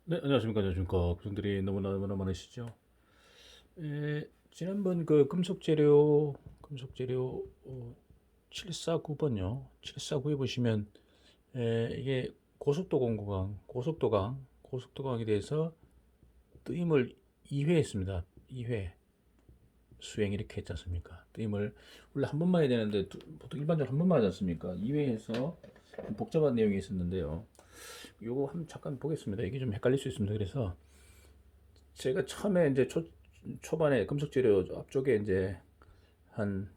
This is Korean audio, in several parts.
네, 안녕하십니까. 안녕하십니까. 구성들이 너무나 많으시죠. 지난번 그 금속 재료 749번요. 749에 보시면 이게 고속도강에 대해서 뜨임을 2회 했습니다. 2회 수행 이렇게 했지 않습니까? 뜨임을 원래 한 번만 해야 되는데 보통 일반적으로 한 번만 하지 않습니까? 2회 해서 복잡한 내용이 있었는데요. 요거 한번 잠깐 보겠습니다. 이게 좀 헷갈릴 수 있습니다. 그래서 제가 처음에 이제 초반에 금속재료 앞쪽에 이제 한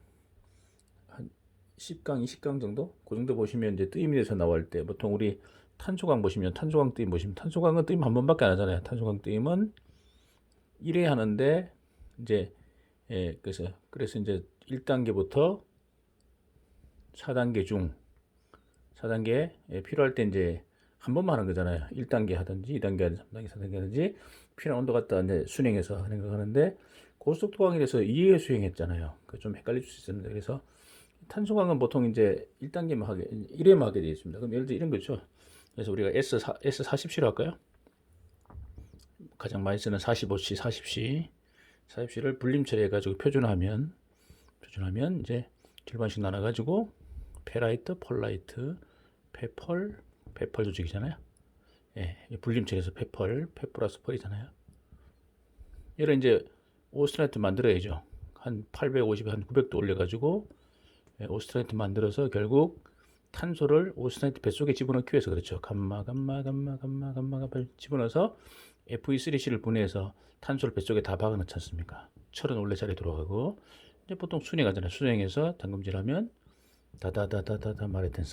10강, 20강 정도? 그 정도 보시면 이제 뜨임에 대해서 나올 때 보통 우리 탄소강 보시면 탄소강 뜨임 보시면 탄소강은 뜨임 한 번밖에 안 하잖아요. 탄소강 뜨임은 1회 하는데 이제 그래서 이제 1단계부터 4단계 중 4단계 필요할 때 이제 한 번만 하는 거잖아요. 1단계 하든지 2단계 하든지 3단계, 4단계 하든지 필요한 온도 갖다 이제 순행해서 하는 거 하는데 고속도강이라서 2회 수행했잖아요. 그 좀 헷갈릴 수 있었는데 그래서 탄소강은 보통 이제 1단계만 하게 1회만 하게 되어 있습니다. 그럼 예를 들어 이런 거죠. 그래서 우리가 S40C로 할까요? 가장 많이 쓰는 45C, 40C를 분림 처리해 가지고 표준하면 이제 절반씩 나눠 가지고 페라이트, 폴라이트, 페펄 조직이잖아요. 예, 분림 처리해서 페 플러스 펄이잖아요. 얘를 이제 오스트라이트 만들어야죠. 한 850, 한 900도 올려가지고 오스트라이트 만들어서 결국 탄소를 오스트라이트 뱃속에 집어넣기 위해서 그렇죠. 감마 집어넣어서 Fe3C를 분해해서 탄소를 뱃속에 다 박아넣지 않습니까? 철은 원래 자리에 들어가고 이제 보통 순행하잖아요. 순행해서 담금질하면 다다다다다다 마레텐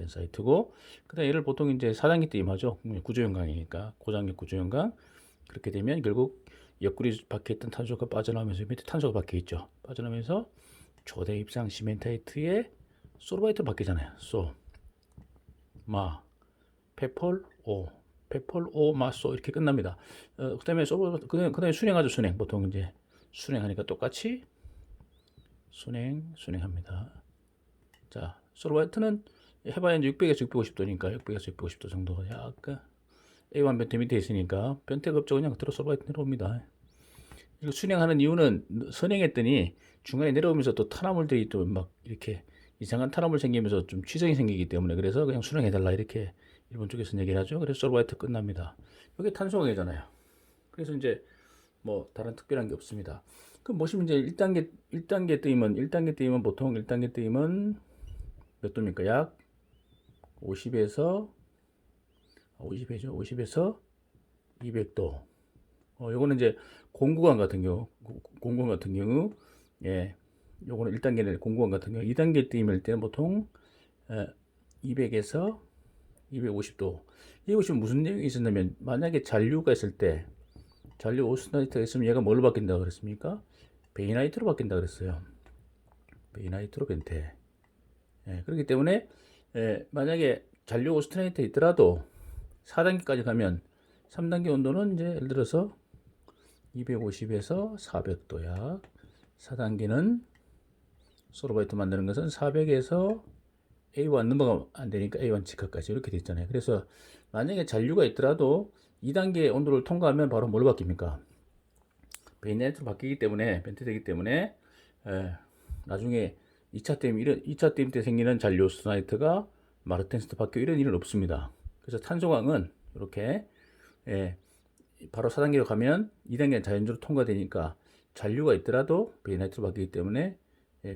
사이트고 그다음 얘를 보통 이제 4단계 때 임하죠. 구조연강이니까 고장력 구조연강 그렇게 되면 결국 옆구리 박혀 있던 탄소가 빠져나오면서 밑에 탄소가 박혀 있죠. 빠져나오면서 초대 입상 시멘타이트에 소르바이트로 바뀌잖아요. 마, 페펄, 오, 마소 이렇게 끝납니다. 그다음에 그다음에 순행하죠. 순행 보통 이제 순행하니까 똑같이 순행합니다. 자, 소르바이트는 해봐야 이제 600에서 650도니까 600에서 650도 정도 약간 A1 변태 밑에 있으니까 변태가 없죠. 그냥 들어 소르바이트 내려옵니다. 이거 순행하는 이유는 선행했더니 중간에 내려오면서 또 탄화물들이 또 막 이렇게 이상한 탄화물 생기면서 좀 취성이 생기기 때문에 그래서 그냥 순행해달라 이렇게 일본 쪽에서 얘기를 하죠. 그래서 솔바이트 끝납니다. 이게 탄소강이잖아요. 그래서 이제 뭐 다른 특별한 게 없습니다. 그럼 보시면 이제 1단계 뜨임은 보통 1단계 뜨임은 몇 도입니까? 약 50에서 50에죠. 50에서 200도. 요거는 이제 공구강 같은 경우, 예, 요거는 1단계는 공구강 같은 경우, 2단계 뜨임일 때는 보통 200에서 250도. 이게 보시면 무슨 내용이 있었냐면, 만약에 잔류가 있을 때, 잔류 오스나이트가 있으면 얘가 뭘로 바뀐다고 그랬습니까? 베이나이트로 바뀐다 그랬어요. 베이나이트로 변태. 예, 그렇기 때문에, 만약에 잔류 오스트나이트가 있더라도 4단계까지 가면 3단계 온도는 이제 예를 들어서 250에서 400도야. 4단계는 소로바이트 만드는 것은 400에서 A1 넘어가면 안 되니까 A1 직하까지 이렇게 돼 있잖아요. 그래서 만약에 잔류가 있더라도 2단계 온도를 통과하면 바로 뭘로 바뀝니까? 베이네트로 바뀌기 때문에 변태되기 때문에 나중에 2차 댐 때 생기는 잔류 스나이트가 마르텐스트 바뀌고 이런 일은 없습니다. 그래서 탄소광은 이렇게 예, 바로 4단계로 가면 2단계는 자연적으로 통과되니까 잔류가 있더라도 베이나이트로 바뀌기 때문에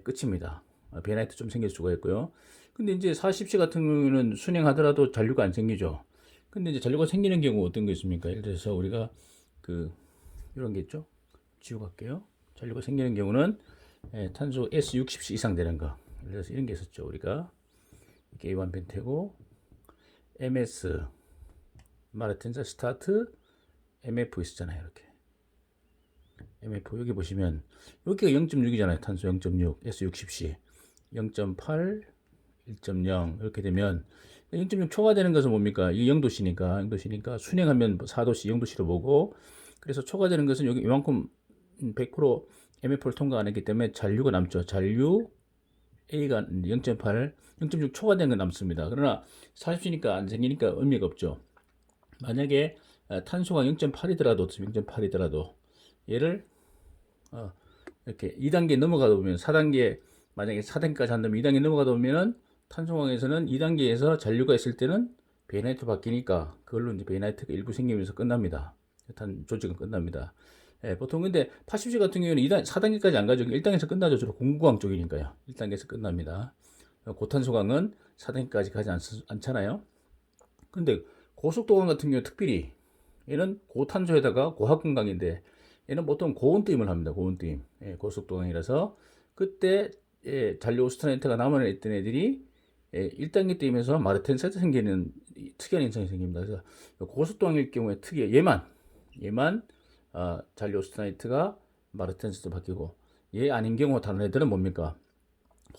끝입니다. 베이나이트 좀 생길 수가 있고요. 근데 이제 40C 같은 경우는 순행하더라도 잔류가 안 생기죠. 근데 이제 잔류가 생기는 경우 어떤 게 있습니까? 예를 들어서 우리가 그 이런 게 있죠. 지우고 갈게요. 잔류가 생기는 경우는 탄소 S60C 이상 되는 거. 예를 들어서 이런 게 있었죠. 우리가 이게 A1 벤테고 MS 마르텐자 스타트 MF 있었잖아요. 이렇게 MF 여기 보시면 여기가 0.6이잖아요. 탄소 0.6 S60C 0.8 1.0 이렇게 되면 0.6 초과되는 것은 뭡니까? 이게 0도씨니까 순행하면 4도씨 0도씨로 보고 그래서 초과되는 것은 여기 이만큼 100% MF를 통과 안 했기 때문에 잔류가 남죠. 잔류 A가 0.8 0.6 초과된 건 남습니다. 그러나 40C니까 안 생기니까 의미가 없죠. 만약에 탄소가 0.8이더라도 0.8이더라도 얘를 이렇게 2단계 넘어가다 보면 4단계 만약에 4단계까지 한다면 2단계 넘어가다 보면은 탄소광에서는 2단계에서 잔류가 있을 때는 베이나이트로 바뀌니까 그걸로 이제 베이나이트가 일부 생기면서 끝납니다. 탄 조직은 끝납니다. 예, 보통 근데 80시 같은 경우는 4단계까지 안 가죠. 1단계에서 끝나죠. 주로 공구광 쪽이니까요. 1단계에서 끝납니다. 고탄소광은 4단계까지 가지 않잖아요. 근데 고속도광 같은 경우 특별히 얘는 고탄소에다가 고합금강인데 얘는 보통 고온뜨임을 합니다. 고온뜨임. 예, 고속도광이라서 그때 잔류 오스트나이트가 남아있던 애들이 1단계 뜨임에서 마르텐사이트 생기는 특이한 현상이 생깁니다. 그래서 고속도광일 경우에 얘만 잔류 오스트나이트가 마르텐사이트 바뀌고 얘 아닌 경우 다른 애들은 뭡니까?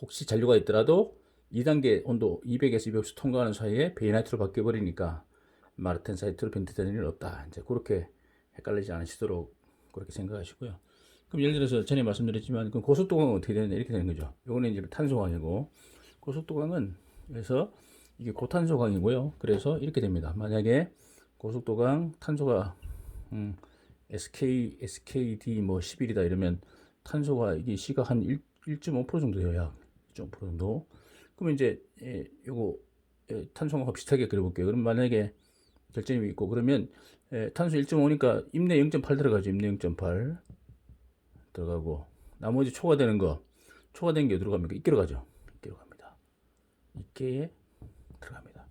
혹시 잔류가 있더라도 2단계 온도 200에서 250 통과하는 사이에 베이나이트로 바뀌어버리니까 마르텐사이트로 변태되는 일은 없다. 이제 그렇게 헷갈리지 않으시도록 그렇게 생각하시고요. 그럼 예를 들어서 전에 말씀드렸지만 그럼 고속도광은 어떻게 되느냐 이렇게 되는 거죠. 요거는 이제 탄소광이고 고속도광은 그래서 이게 고탄소광이고요. 그래서 이렇게 됩니다. 만약에 고속도광 탄소가 SKD 뭐 11이다 이러면 탄소가 이게 C가 한 1.5% 정도예요. 약 1.5% 정도. 그러면 이제 요거 탄소광하고 비슷하게 그려볼게요. 그럼 만약에 결정이 있고 그러면 탄소 1.5니까 임내 0.8 들어가죠. 임내 0.8 들어가고 나머지 초과되는 거 초과된 게 어디로 갑니까? 이끼로 가죠. 이끼로 갑니다. 이끼에 들어갑니다.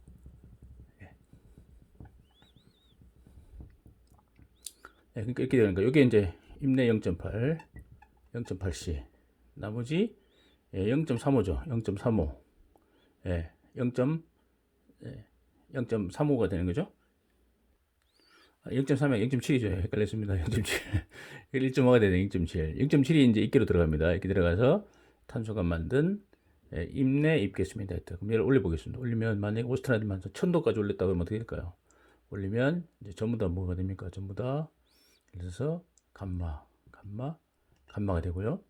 예. 그러니까 이렇게 되는 거. 이게 이제 임내 0.8 0.8C 나머지 0.35죠. 0.35 0.35가 되는 거죠. 0.3이 0.7이죠. 헷갈렸습니다. 0.7. 1.5가 되는 0.7. 0.7이 이제 입계로 들어갑니다. 이렇게 들어가서 탄소가 만든 임내 입계수입니다. 그럼 얘를 올려보겠습니다. 올리면 만약에 오스트라리아만 1000도까지 올렸다 그러면 어떻게 될까요? 올리면 이제 전부 다 뭐가 됩니까? 전부 다 그래서 감마가 되고요.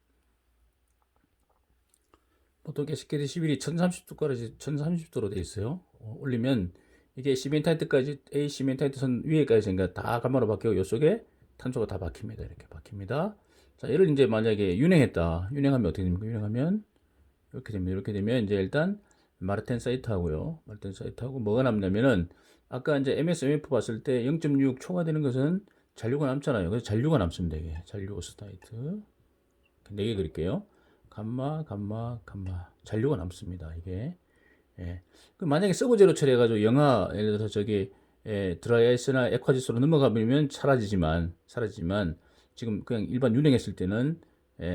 보통 SKD 11이 1030도까지 1030도로 되어 있어요. 올리면 이게 시멘타이트까지 A 시멘타이트 선 위에까지 생겨 다 감마로 바뀌고 요 속에 탄소가 다 박힙니다. 이렇게 박힙니다. 자, 얘를 이제 만약에 윤행했다. 윤행하면 어떻게 됩니까? 윤행하면 이렇게 됩니다. 이렇게 되면 이제 일단 마르텐사이트하고요. 마르텐사이트하고 뭐가 남냐면은 아까 이제 MSMF 봤을 때 0.6 초과되는 것은 잔류가 남잖아요. 그래서 잔류가 남습니다. 이게 잔류 오스타이트 4개 그릴게요. 감마 잔류가 남습니다. 이게 그 만약에 서브제로 처리해가지고 영하 예를 들어서 저기 드라이 아이스나 액화지수로 넘어가면 사라지지만 지금 그냥 일반 윤행했을 때는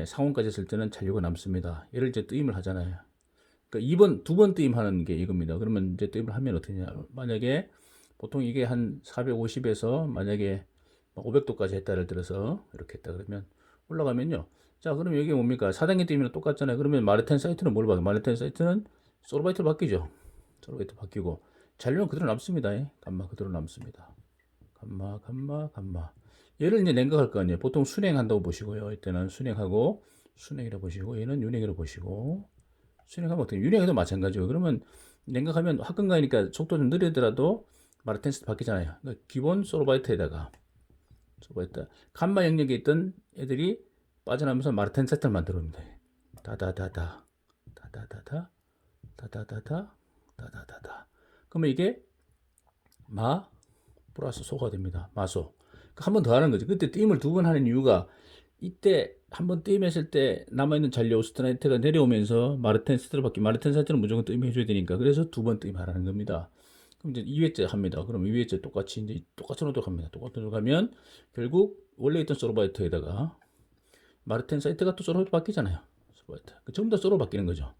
상온까지 했을 때는 잔류가 남습니다. 얘를 이제 뜨임을 하잖아요. 그러니까 두 번 뜨임하는 게 이겁니다. 그러면 이제 뜨임을 하면 어떻게 되냐? 만약에 보통 이게 한 450에서 만약에 500도까지 했다를 들어서 이렇게 했다 그러면 올라가면요. 자, 그럼 여기 뭡니까? 4단계 뜨임이랑 똑같잖아요. 그러면 마르텐사이트는 뭘 바뀌어요? 마르텐사이트는 소르바이트로 바뀌죠. 소르바이트 바뀌고 잔류는 그대로 남습니다. 감마 그대로 남습니다. 감마. 얘를 이제 냉각할 거 아니에요. 보통 순행한다고 보시고요. 이때는 순행하고 순행이라 보시고 얘는 윤행이라 보시고 순행하면 어떻게 윤행해도 마찬가지고 그러면 냉각하면 화끈가니까 속도 좀 느리더라도 마르텐스 바뀌잖아요. 그러니까 기본 소르바이트에다가 소르바이트 감마 영역에 있던 애들이 빠져나오면서 마르텐사이트를 만들어옵니다. 다다다다 그러면 이게 마 플러스 소가 됩니다. 마소. 한 번 더 하는 거죠. 그때 띠임을 두 번 하는 이유가 이때 한 번 띠임했을 때 남아있는 잔류 오스트나이트가 내려오면서 마르텐사이트로 바뀌면 마르텐사이트는 무조건 띠임해줘야 되니까 그래서 두 번 띠임하라는 겁니다. 그럼 이제 2회째 합니다. 그럼 2회째 똑같이 이제 똑같은 노력 합니다. 똑같은 노력 하면 결국 원래 있던 소로바이트에다가 마르텐사이트가 또 소로 바뀌잖아요. 소로바이트. 전부 다 소로 바뀌는 거죠.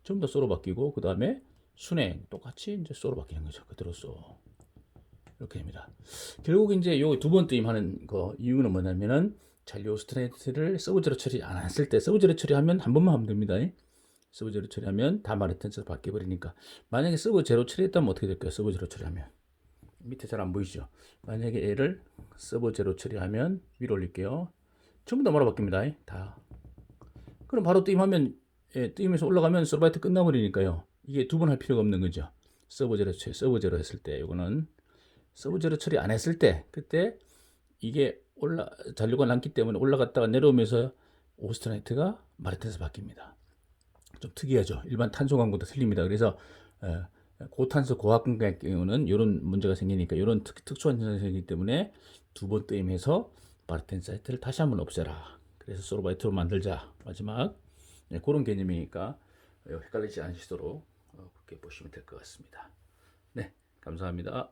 전부 다 소로 바뀌고 그 다음에 순행 똑같이 이제 소로 바뀌는 거죠. 그대로 쏘 이렇게 됩니다. 결국 이제 요 두 번 뜨임하는 거 이유는 뭐냐면은 잔류 오스트레이트를 서브제로 처리 안 했을 때 서브제로 처리하면 한 번만 하면 됩니다. 서브제로 처리하면 다 마르텐스로 바뀌어 버리니까 만약에 서브제로 처리했다면 어떻게 될까요? 서브제로 처리하면 밑에 잘 안 보이시죠? 만약에 얘를 서브제로 처리하면 위로 올릴게요. 전부 다 뭐로 바뀝니다. 다. 그럼 바로 뜨임하면 뜨임에서 올라가면 서바이트 끝나버리니까요. 이게 두 번 할 필요가 없는 거죠. 서브제로 했을 때 이거는 서브 제로 처리 안 했을 때 그때 이게 잔류가 남기 때문에 올라갔다가 내려오면서 오스트라이트가 마르텐스 바뀝니다. 좀 특이하죠. 일반 탄소 광고도 틀립니다. 그래서 고탄소 고화학의 경우는 이런 문제가 생기니까 이런 특수한 현상이 생기기 때문에 두 번 뜨임해서 마르텐사이트를 다시 한번 없애라. 그래서 솔바이트로 만들자. 마지막 그런 개념이니까 헷갈리지 않으시도록 그렇게 보시면 될 것 같습니다. 네, 감사합니다.